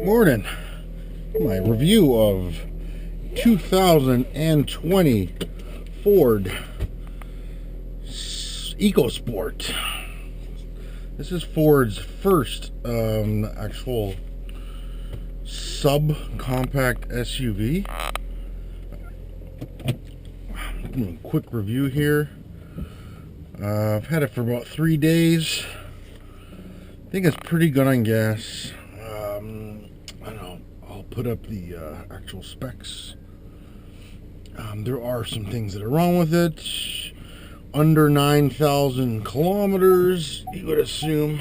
Morning. My review of 2020 Ford EcoSport. This is Ford's first actual subcompact SUV. Quick review here. I've had it for about 3 days. I think it's pretty good on gas. I don't know. I'll put up the actual specs. There are some things that are wrong with it. Under 9,000 kilometers, you would assume.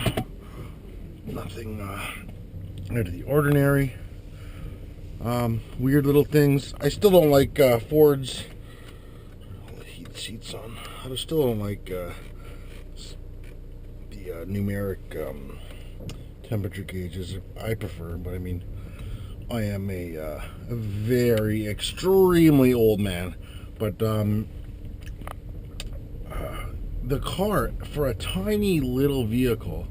Nothing out of the ordinary. Weird little things. I still don't like Ford's. I'll heat seats on. I still don't like the numeric temperature gauges. I prefer, but I mean, I am a very extremely old man. But the car, for a tiny little vehicle,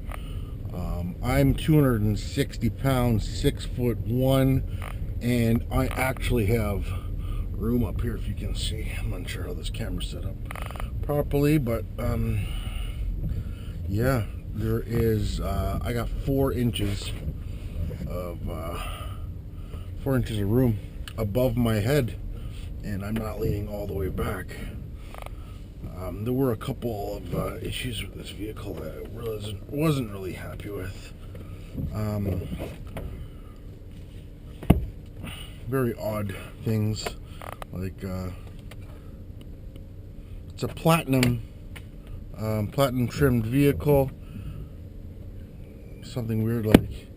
I'm 260 pounds, 6'1", and I actually have room up here, if you can see. I'm not sure how this camera's set up properly, but yeah, there is I got 4 inches of room above my head, and I'm not leaning all the way back. There were a couple of issues with this vehicle that I wasn't really happy with. Very odd things, like it's a platinum trimmed vehicle. Something weird like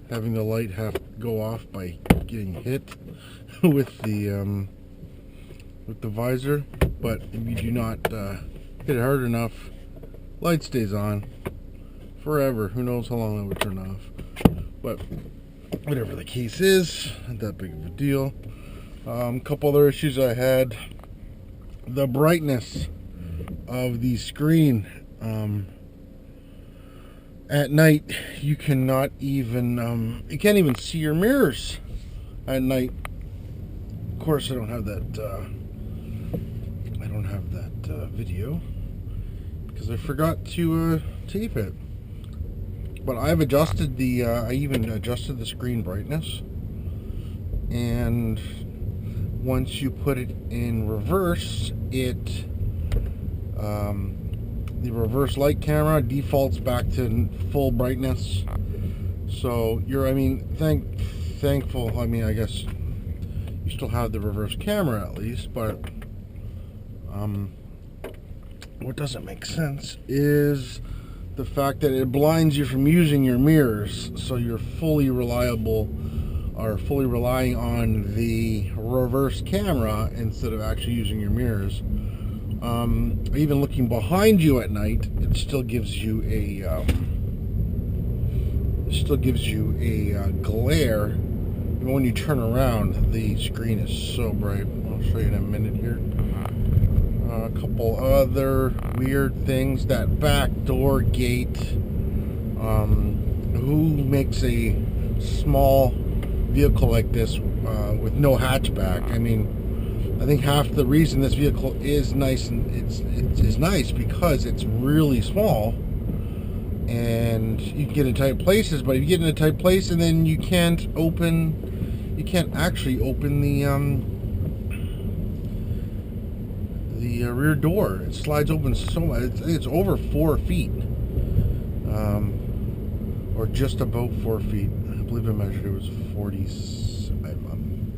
having the light have to go off by getting hit with the visor, but if you do not hit it hard enough, light stays on forever. Who knows how long that would turn off, but whatever the case is, not that big of a deal. Couple other issues I had: the brightness of the screen. At night, you cannot even you can't even see your mirrors at night. Of course, I don't have that video because I forgot to tape it. But I've adjusted the I even adjusted the screen brightness, and once you put it in reverse, the reverse light camera defaults back to full brightness. So thankful. I mean, I guess you still have the reverse camera at least, but what doesn't make sense is the fact that it blinds you from using your mirrors, so you're fully relying on the reverse camera instead of actually using your mirrors. Even looking behind you at night, it still gives you a glare. Even when you turn around, the screen is so bright. I'll show you in a minute here. A couple other weird things: that back door gate. Who makes a small vehicle like this with no hatchback? I mean, I think half the reason this vehicle is nice, and it's nice because it's really small, and you can get in tight places. But if you get in a tight place and then you can't actually open the rear door. It slides open so much. It's over 4 feet, or just about 4 feet. I believe I measured it was 40.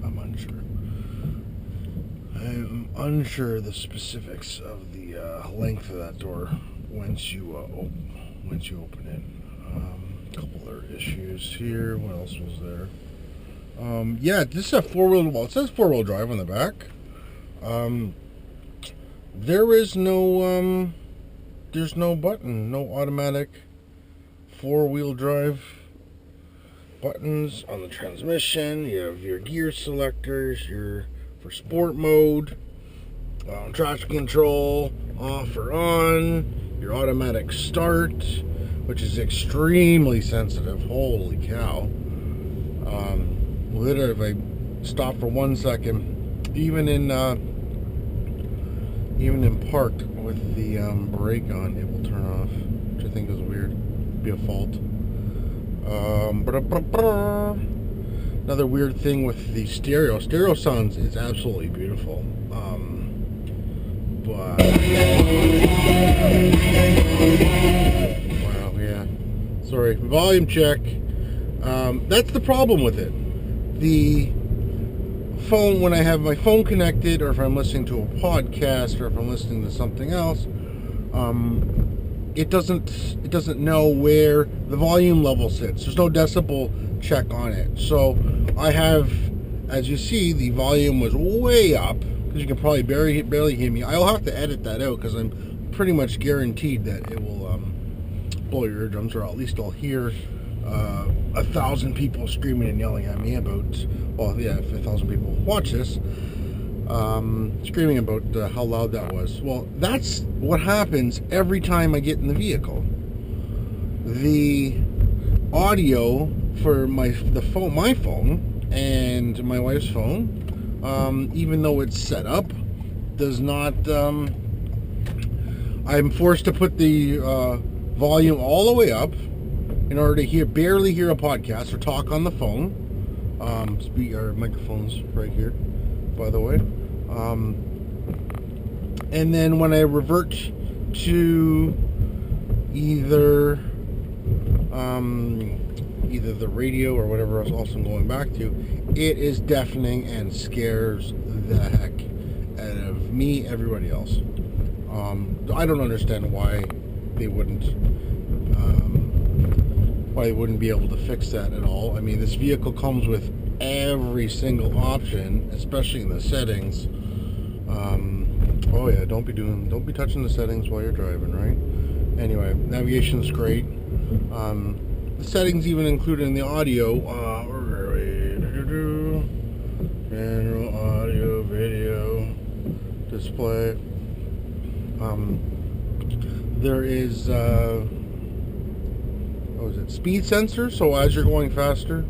I'm unsure. I'm unsure the specifics of the length of that door once you open it. A couple other issues here. What else was there? Yeah, this is a four-wheel. Well, it says four-wheel drive on the back. There is no there's no button, no automatic four-wheel drive buttons on the transmission. You have your gear selectors, for sport mode, traction control, off or on, your automatic start, which is extremely sensitive. Holy cow. Literally, if I stop for 1 second, even in park with the brake on, it will turn off, which I think is weird. Be a fault. Another weird thing with the stereo sounds is absolutely beautiful. But wow, yeah. Sorry, volume check. That's the problem with it. The phone, when I have my phone connected, or if I'm listening to a podcast, or if I'm listening to something else, it doesn't know where the volume level sits. There's no decibel check on it. So I have, as you see, the volume was way up, because you can probably barely hear me. I'll have to edit that out, because I'm pretty much guaranteed that it will blow your eardrums, or at least I'll hear 1,000 people screaming and yelling at me about, well, yeah, if 1,000 people watch this, screaming about how loud that was. Well, that's what happens every time I get in the vehicle. The audio for my phone and my wife's phone, even though it's set up, does not. I'm forced to put the volume all the way up in order to barely hear a podcast or talk on the phone. Our microphone's right here, by the way. And then when I revert to either the radio or whatever else I'm going back to, it is deafening and scares the heck out of me, everybody else. I don't understand why they wouldn't be able to fix that at all. I mean, this vehicle comes with every single option, especially in the settings. Oh yeah, don't be touching the settings while you're driving, right? Anyway, navigation's great. The settings even included in the audio. General audio, video, display. There is speed sensor, so as you're going faster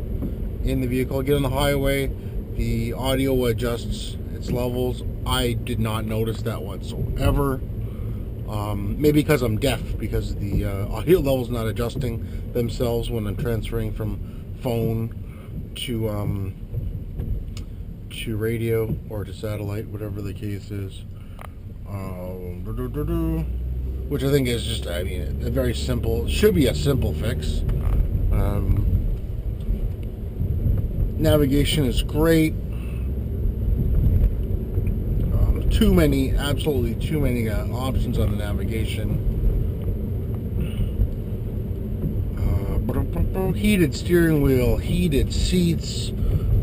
in the vehicle, get on the highway, the audio adjusts its levels. I did not notice that whatsoever. Maybe because I'm deaf, because the audio level's not adjusting themselves when I'm transferring from phone to radio or to satellite, whatever the case is. Which I think is just, a very simple, should be a simple fix. Navigation is great. Absolutely too many options on the navigation. Heated steering wheel, heated seats,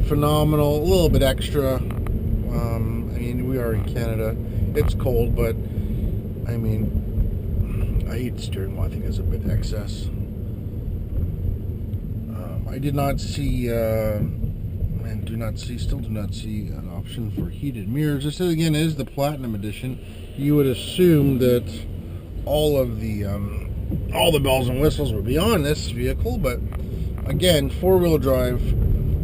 phenomenal. A little bit extra. We are in Canada. It's cold, but I heat steering wheel, I think, is a bit excess. I did not see, still do not see an option for heated mirrors. This again is the Platinum Edition. You would assume that all the bells and whistles would be on this vehicle, but again, four-wheel drive,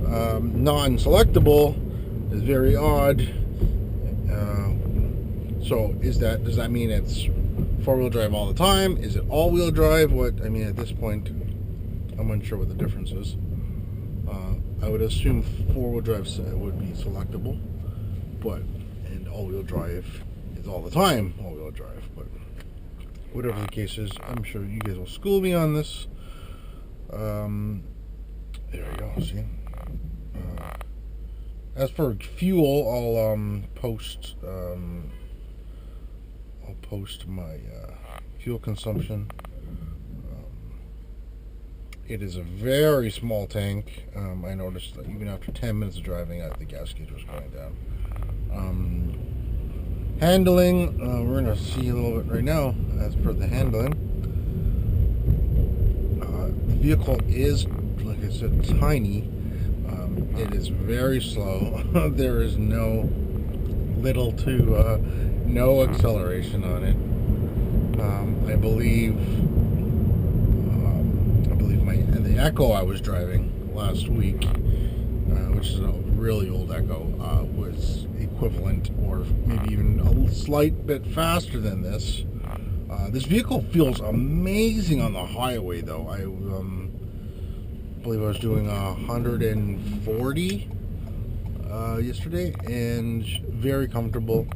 non-selectable, is very odd. So does that mean it's four-wheel drive all the time? Is it all-wheel drive? At this point, I'm unsure what the difference is. I would assume four-wheel drive would be selectable, and all-wheel drive is all the time all-wheel drive. But whatever the case is, I'm sure you guys will school me on this. There we go. See. As for fuel, I'll post my fuel consumption. It is a very small tank. I noticed that even after 10 minutes of driving, the gas gauge was going down. Handling, we're going to see a little bit right now as per the handling. The vehicle is, like I said, tiny. It is very slow. There is no acceleration on it. I believe the Echo I was driving last week which is a really old Echo, was equivalent or maybe even a slight bit faster than this. This vehicle feels amazing on the highway, though. I believe I was doing 140 yesterday, and very comfortable.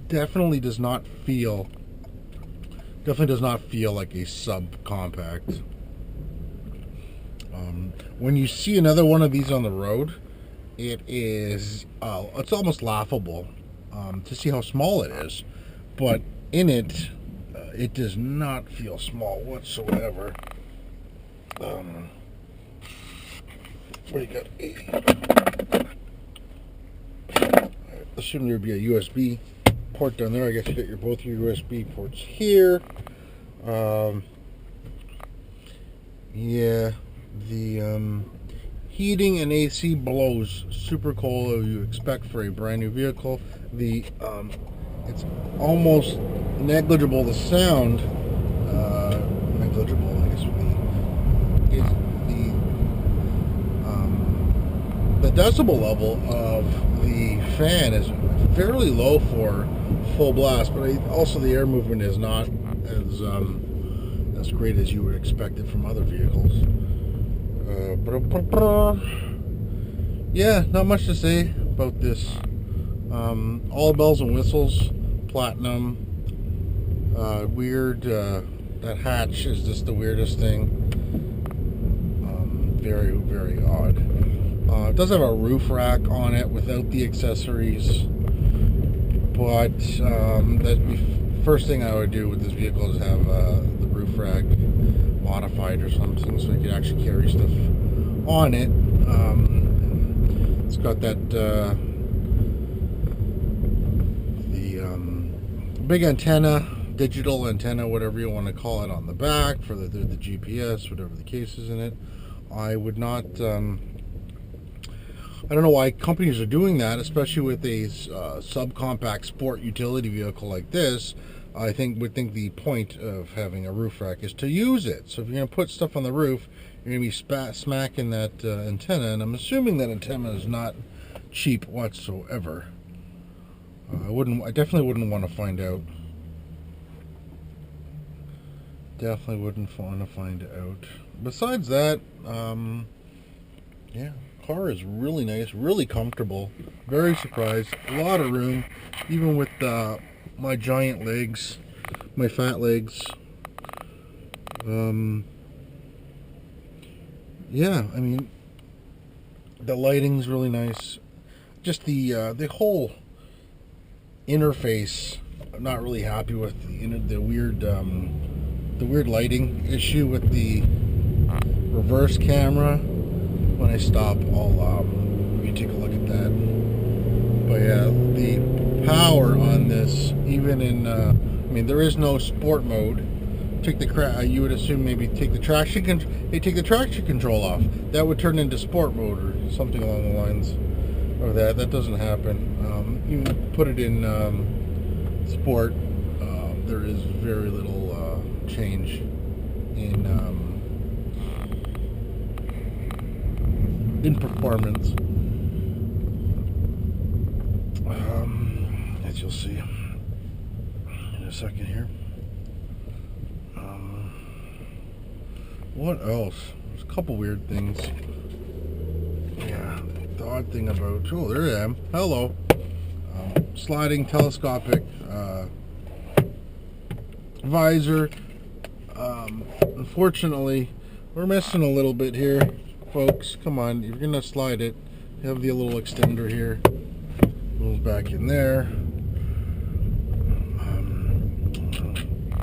Definitely does not feel like a subcompact. When you see another one of these on the road, it's almost laughable to see how small it is. But in it, it does not feel small whatsoever. What do you got? 80. Assume there'd be a USB port down there. I guess you got both your USB ports here. Yeah, the heating and AC blows super cold as you expect for a brand new vehicle. It's almost negligible. The sound, negligible, I guess would be, is the decibel level of the fan is fairly low for full blast, but also the air movement is not as great as you would expect it from other vehicles. Yeah, not much to say about this. All bells and whistles, platinum. Weird. That hatch is just the weirdest thing. Very, very odd. It does have a roof rack on it without the accessories, but the first thing I would do with this vehicle is have the roof rack modified or something, so I could actually carry stuff on it. It's got that big antenna, digital antenna, whatever you want to call it, on the back for the GPS, whatever the case is in it. I would not. I don't know why companies are doing that, especially with a subcompact sport utility vehicle like this. I would think the point of having a roof rack is to use it. So if you're going to put stuff on the roof, you're going to be smacking that antenna, and I'm assuming that antenna is not cheap whatsoever. I definitely wouldn't want to find out. Definitely wouldn't want to find out. Besides that, yeah, car is really nice, really comfortable. Very surprised. A lot of room, even with my giant legs, my fat legs. Yeah, I mean, the lighting's really nice. Just the whole interface, I'm not really happy with the weird lighting issue with the reverse camera. When I stop, I'll maybe take a look at that. But yeah, the power on this, even in I mean, there is no sport mode. You would assume maybe take the traction control off. That would turn into sport mode or something along the lines of that. That doesn't happen. You put it in sport. There is very little change in performance. As you'll see in a second here. What else? There's a couple weird things. Yeah, the odd thing about... Oh, there I am. Hello. Sliding telescopic visor. Unfortunately, we're missing a little bit here, folks. Come on, if you're gonna slide it, you have the little extender here. Goes back in there.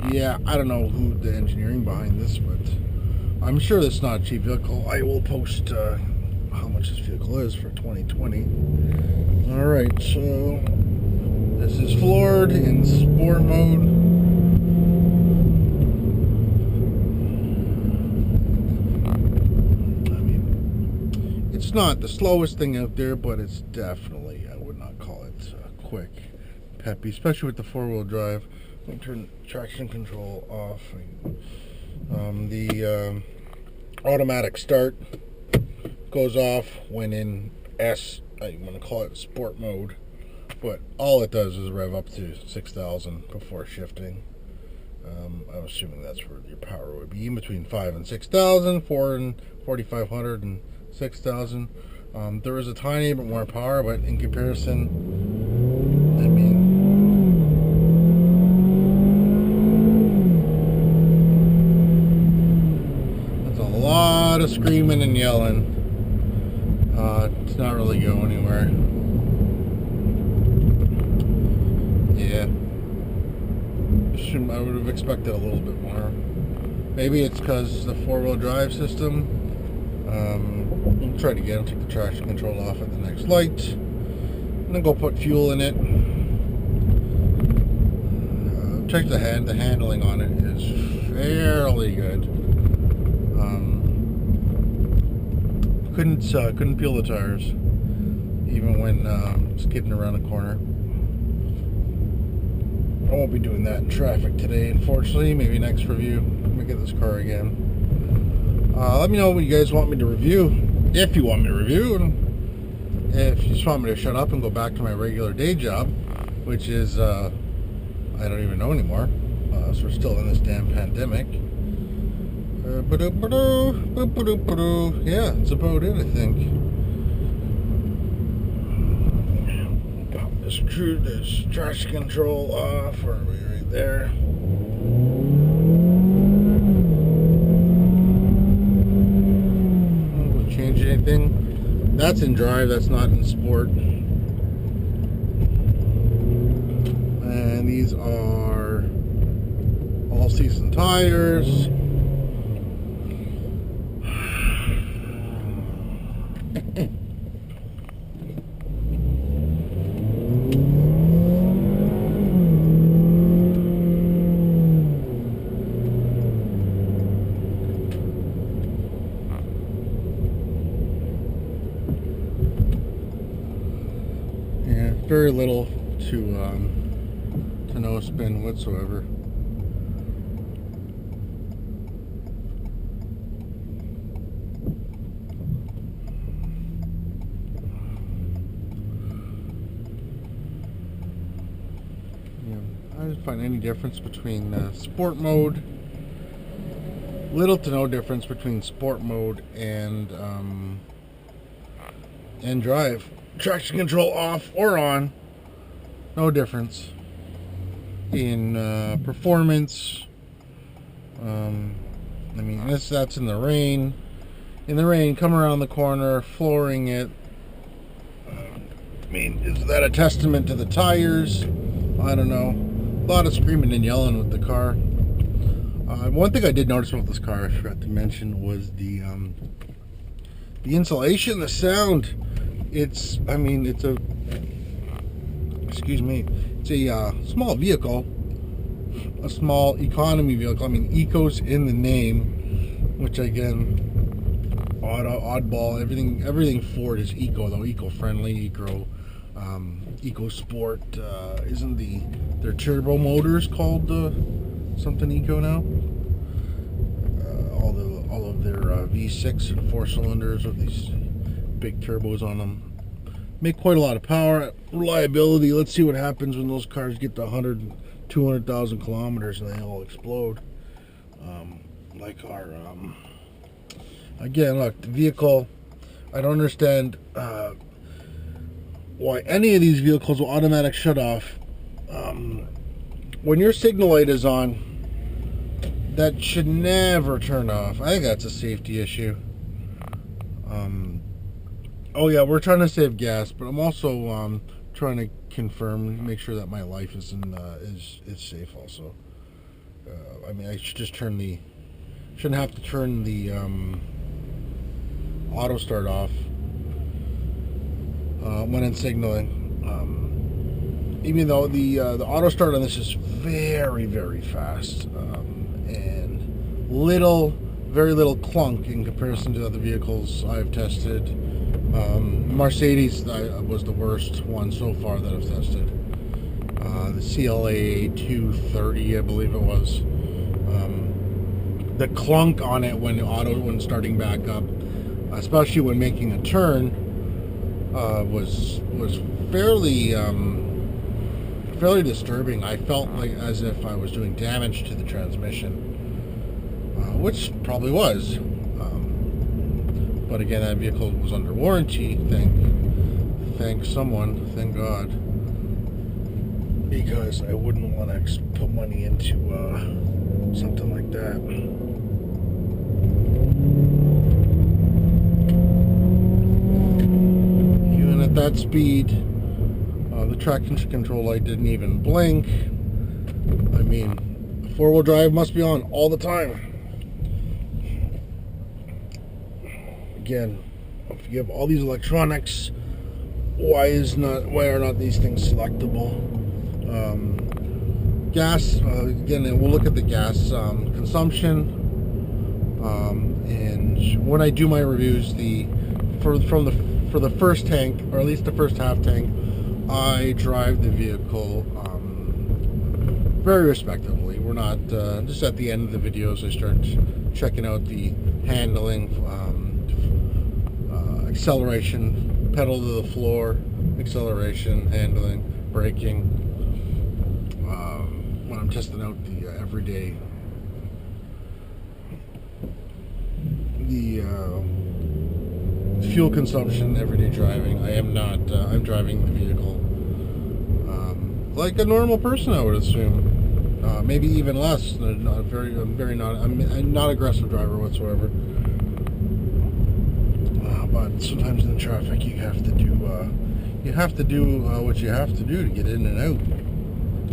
Yeah, I don't know who the engineering behind this, but I'm sure that's not a cheap vehicle. I will post how much this vehicle is for 2020. Alright, so this is floored in sport mode. I mean, it's not the slowest thing out there, but it's definitely, I would not call it quick, peppy, especially with the four-wheel drive. Let me turn traction control off. The automatic start goes off when in I'm going to call it sport mode, but all it does is rev up to 6,000 before shifting. I'm assuming that's where your power would be, in between 5 and 6,000, 4 and 4,500 and 6,000. There is a tiny bit more power, but in comparison, I mean, that's a lot of screaming and yelling. It's not really going anywhere. Yeah. I would have expected a little bit more. Maybe it's because the four-wheel drive system. I'll try it again. I'll take the traction control off at the next light, and then go put fuel in it. Check the handling on it is fairly good. Couldn't peel the tires, even when skidding around a corner. I won't be doing that in traffic today, unfortunately. Maybe next review. Let me get this car again. Let me know what you guys want me to review, if you want me to review. And if you just want me to shut up and go back to my regular day job, which is, I don't even know anymore. So we're still in this damn pandemic. Yeah, that's about it, I think. Screw this traction control off, or are we right there? Will we change anything? That's in drive, that's not in sport. And these are all season tires. Very little to no spin whatsoever. Yeah, I didn't find any difference between sport mode. Little to no difference between sport mode and drive. Traction control off or on, no difference in performance. I mean, that's in the rain. In the rain, come around the corner, flooring it. I mean, is that a testament to the tires? I don't know. A lot of screaming and yelling with the car. One thing I did notice about this car, I forgot to mention, was the insulation, the sound. It's a small vehicle, a small economy vehicle. I mean, eco's in the name, which again, oddball. Everything Ford is eco, though. Eco-friendly, eco sport. Isn't their turbo motors called something eco now? All of their V6 and 4 cylinders with these big turbos on them make quite a lot of power. Reliability, let's see what happens when those cars get to 100, 200,000 kilometers and they all explode. Like our again, look, the vehicle, I don't understand why any of these vehicles will automatic shut off. When your signal light is on, that should never turn off. I think that's a safety issue. Oh yeah, we're trying to save gas, but I'm also trying to confirm, make sure that my life is safe also. I mean, I should just shouldn't have to turn the auto start off when in signaling. Even though the auto start on this is very, very fast, and very little clunk in comparison to other vehicles I've tested. Mercedes was the worst one so far that I've tested. The CLA 230, I believe it was. The clunk on it when starting back up, especially when making a turn, was fairly fairly disturbing. I felt like as if I was doing damage to the transmission, which probably was. But again, that vehicle was under warranty. Thank someone, thank God, because I wouldn't want to put money into something like that. Even at that speed, the traction control light didn't even blink. I mean, four-wheel drive must be on all the time. Again, if you have all these electronics, why are not these things selectable? Gas, again, we'll look at the gas consumption, and when I do my reviews, for the first tank, or at least the first half tank, I drive the vehicle very respectively. We're not just at the end of the videos I start checking out the handling, acceleration, pedal to the floor, acceleration, handling, braking. When I'm testing out the everyday, the fuel consumption, everyday driving, I am not. I'm driving the vehicle like a normal person, I would assume. Maybe even less. I'm not aggressive driver whatsoever. But sometimes in traffic, you have to do what you have to do to get in and out,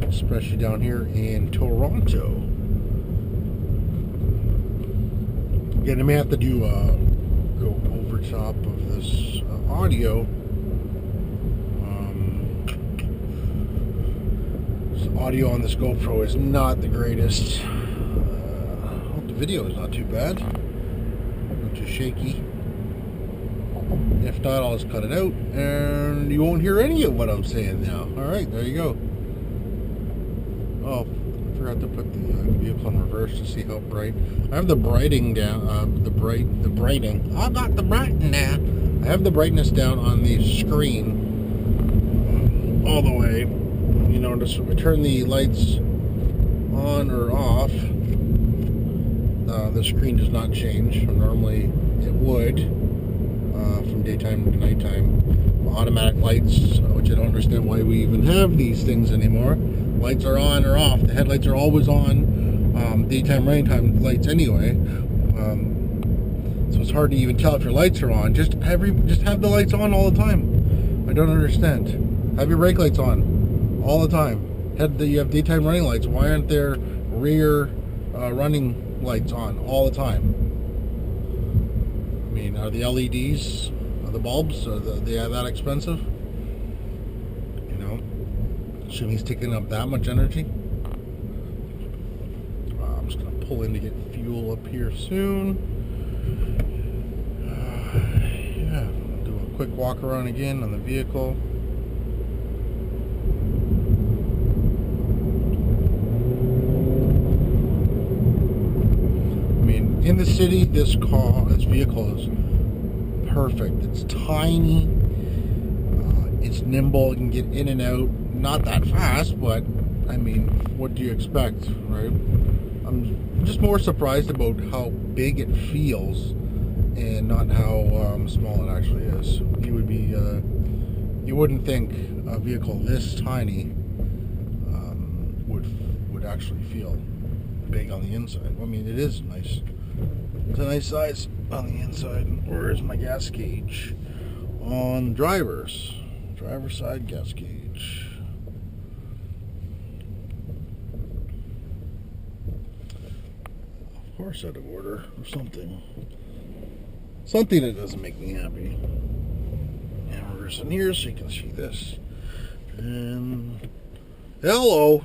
especially down here in Toronto. Again, I may have to do go over top of this audio. Audio on this GoPro is not the greatest. The video is not too bad, not too shaky. If not, I'll just cut it out and you won't hear any of what I'm saying now. Alright, there you go. Oh, I forgot to put the vehicle in reverse to see how bright. I have the brightening down, the brightening. I got the brightening down. I have the brightness down on the screen all the way. You notice if I turn the lights on or off, the screen does not change. Normally it would, from daytime to nighttime. Automatic lights, which I don't understand why we even have these things anymore. Lights are on or off. The headlights are always on. Daytime, nighttime lights anyway. So it's hard to even tell if your lights are on. Just have the lights on all the time. I don't understand. Have your brake lights on all the time. You have daytime running lights. Why aren't there rear running lights on all the time? I mean, are the LEDs, the bulbs, are they that expensive? You know, shouldn't he's taking up that much energy? I'm just gonna pull in to get fuel up here soon. Yeah, do a quick walk around again on the vehicle. In the city, this vehicle is perfect. It's tiny, it's nimble, it can get in and out, not that fast, but I mean, what do you expect, right? I'm just more surprised about how big it feels and not how small it actually is. You wouldn't think a vehicle this tiny would actually feel big on the inside. I mean, it is nice. It's a nice size on the inside. Where is my gas gauge? On driver side gas gauge. Of course, out of order or something. Something that doesn't make me happy. And reverse in here so you can see this. And hello.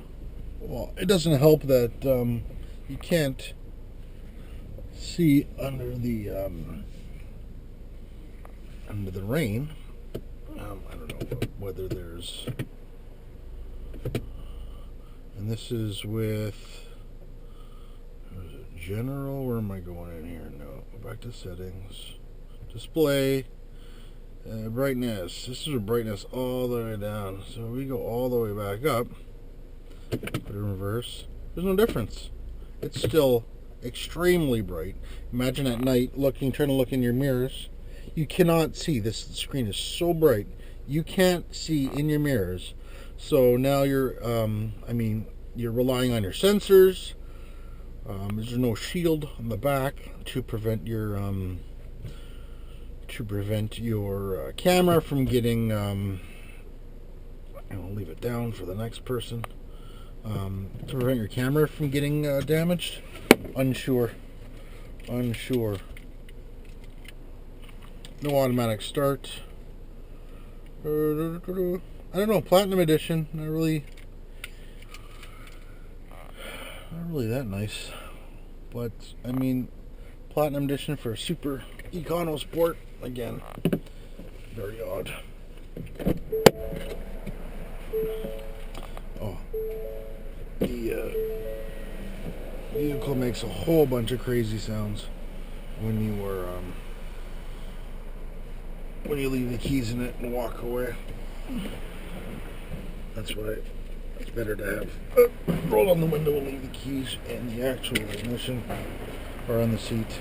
Well, it doesn't help that you can't see under the rain. I don't know whether there's, and this is with general. Where am I going in here? No, go back to settings. display, brightness. This is a brightness all the way down. So we go all the way back up, put it in reverse. There's no difference. It's still extremely bright. Imagine at night trying to look in your mirrors. You cannot see. This screen is so bright. You can't see in your mirrors. So now you're, you're relying on your sensors. There's no shield on the back to prevent your camera from getting. I'll leave it down for the next person. To prevent your camera from getting damaged. Unsure. No automatic start. I don't know. Platinum edition. Not really that nice. But I mean, Platinum edition for a Super Econo Sport, again, very odd. Oh, the vehicle makes a whole bunch of crazy sounds when you leave the keys in it and walk away. That's why it's better to have roll on the window and leave the keys and the actual ignition or on the seat.